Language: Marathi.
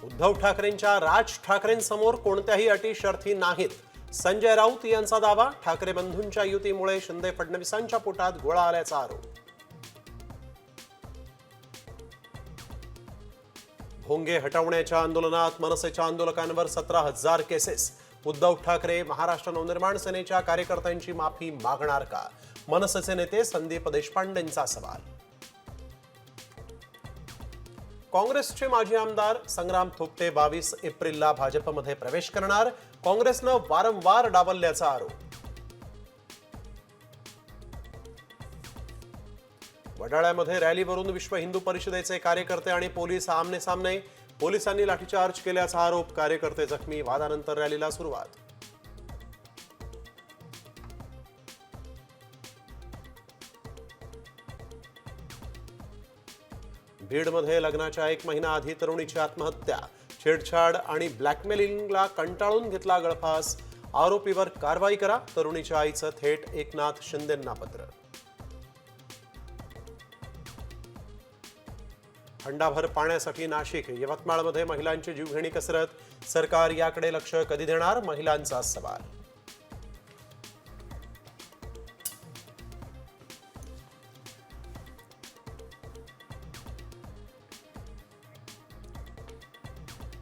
उद्धव ठाकरेंच्या राज ठाकरेंसमोर कोणत्याही अटी शर्थी नाहीत. संजय राऊत यांचा दावा. ठाकरे बंधूंच्या युतीमुळे शिंदे फडणवीसांच्या पोटात गोळा आल्याचा आरोप. भोंगे हटवण्याच्या आंदोलनात मनसेच्या आंदोलकांवर 17,000 केसेस. उद्धव ठाकरे महाराष्ट्र नवनिर्माण सेनेच्या कार्यकर्त्यांची माफी मागणार का? मनसेचे नेते संदीप देशपांडेंचा सवाल. काँग्रेसचे माजी आमदार संग्राम थोपटे 22 एप्रिलला भाजपमध्ये प्रवेश करणार. काँग्रेसनं वारंवार डावलल्याचा आरोप. वडाळ्यामध्ये रॅलीवरून विश्व हिंदू परिषदेचे कार्यकर्ते आणि पोलीस आमने सामने. पोलिसांनी लाठीचार्ज केल्याचा आरोप. कार्यकर्ते जखमी. वादानंतर रॅलीला सुरुवात. बीडमध्ये लग्नाच्या 1 महिना आधी तरुणीची आत्महत्या. छेडछाड आणि ब्लॅकमेलिंगला कंटाळून घेतला गळफास. आरोपीवर कारवाई करा. तरुणीच्या आईचं थेट एकनाथ शिंदेंना पत्र. हंडाभर पाण्यासाठी नाशिक. यवतमाळमध्ये महिलांची जीवघेणी कसरत. सरकार याकडे लक्ष कधी देणार? महिलांचा सवाल.